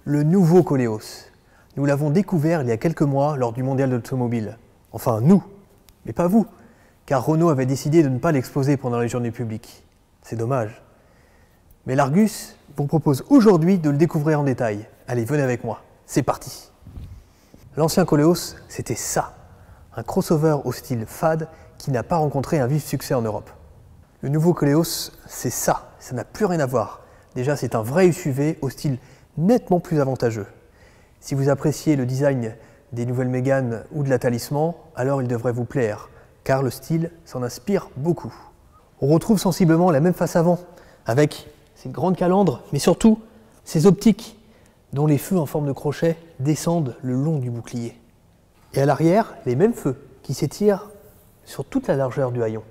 Le nouveau Koleos. Nous l'avons découvert il y a quelques mois lors du mondial de l'automobile. Enfin, nous, mais pas vous, car Renault avait décidé de ne pas l'exposer pendant les journées publiques. C'est dommage. Mais l'Argus vous propose aujourd'hui de le découvrir en détail. Allez, venez avec moi, c'est parti. L'ancien Koleos, c'était ça, un crossover au style fade qui n'a pas rencontré un vif succès en Europe. Le nouveau Koleos, c'est ça n'a plus rien à voir. Déjà, c'est un vrai SUV au style nettement plus avantageux. Si vous appréciez le design des nouvelles Mégane ou de la Talisman, alors il devrait vous plaire, car le style s'en inspire beaucoup. On retrouve sensiblement la même face avant, avec ces grandes calandres, mais surtout ces optiques, dont les feux en forme de crochet descendent le long du bouclier. Et à l'arrière, les mêmes feux qui s'étirent sur toute la largeur du haillon.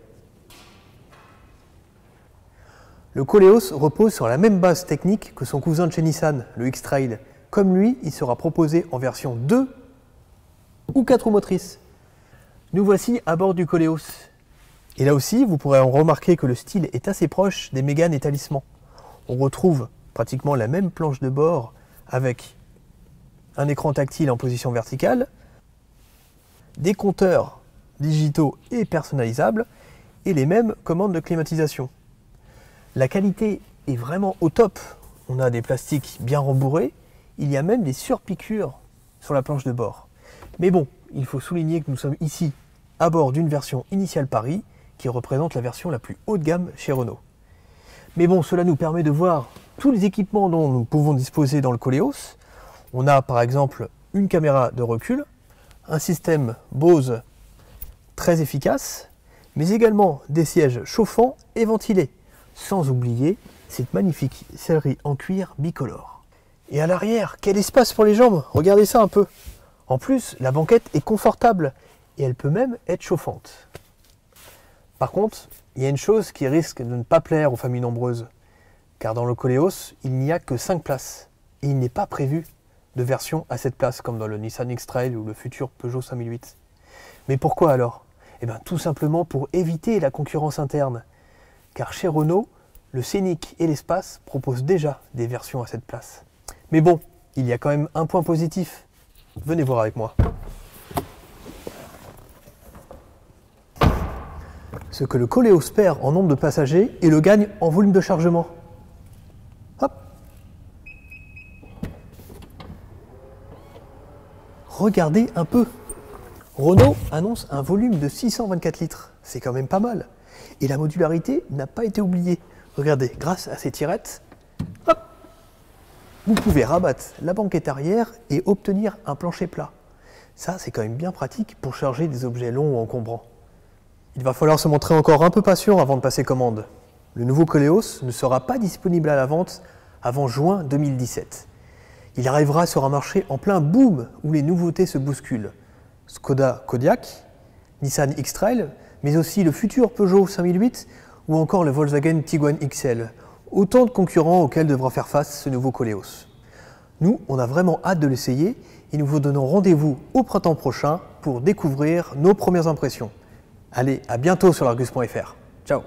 Le Koleos repose sur la même base technique que son cousin de chez Nissan, le X-Trail. Comme lui, il sera proposé en version 2 ou 4 roues motrices. Nous voici à bord du Koleos. Et là aussi, vous pourrez en remarquer que le style est assez proche des Mégane et Talisman. On retrouve pratiquement la même planche de bord avec un écran tactile en position verticale, des compteurs digitaux et personnalisables et les mêmes commandes de climatisation. La qualité est vraiment au top. On a des plastiques bien rembourrés. Il y a même des surpiqûres sur la planche de bord. Mais bon, il faut souligner que nous sommes ici à bord d'une version initiale Paris qui représente la version la plus haut de gamme chez Renault. Mais bon, cela nous permet de voir tous les équipements dont nous pouvons disposer dans le Koleos. On a par exemple une caméra de recul, un système Bose très efficace, mais également des sièges chauffants et ventilés. Sans oublier cette magnifique sellerie en cuir bicolore. Et à l'arrière, quel espace pour les jambes! Regardez ça un peu. En plus, la banquette est confortable et elle peut même être chauffante. Par contre, il y a une chose qui risque de ne pas plaire aux familles nombreuses. Car dans le Koleos, il n'y a que 5 places. Et il n'est pas prévu de version à 7 places comme dans le Nissan X-Trail ou le futur Peugeot 5008. Mais pourquoi alors? Eh bien tout simplement pour éviter la concurrence interne. Car chez Renault, le Scénic et l'Espace proposent déjà des versions à 7 places. Mais bon, il y a quand même un point positif. Venez voir avec moi. Ce que le Koleos perd en nombre de passagers et le gagne en volume de chargement. Hop. Regardez un peu. Renault annonce un volume de 624 litres. C'est quand même pas mal. Et la modularité n'a pas été oubliée. Regardez, grâce à ces tirettes, hop, vous pouvez rabattre la banquette arrière et obtenir un plancher plat. Ça, c'est quand même bien pratique pour charger des objets longs ou encombrants. Il va falloir se montrer encore un peu patient avant de passer commande. Le nouveau Koleos ne sera pas disponible à la vente avant juin 2017. Il arrivera sur un marché en plein boom où les nouveautés se bousculent. Skoda Kodiaq, Nissan X-Trail, mais aussi le futur Peugeot 5008 ou encore le Volkswagen Tiguan XL. Autant de concurrents auxquels devra faire face ce nouveau Koleos. Nous, on a vraiment hâte de l'essayer et nous vous donnons rendez-vous au printemps prochain pour découvrir nos premières impressions. Allez, à bientôt sur l'Argus.fr. Ciao!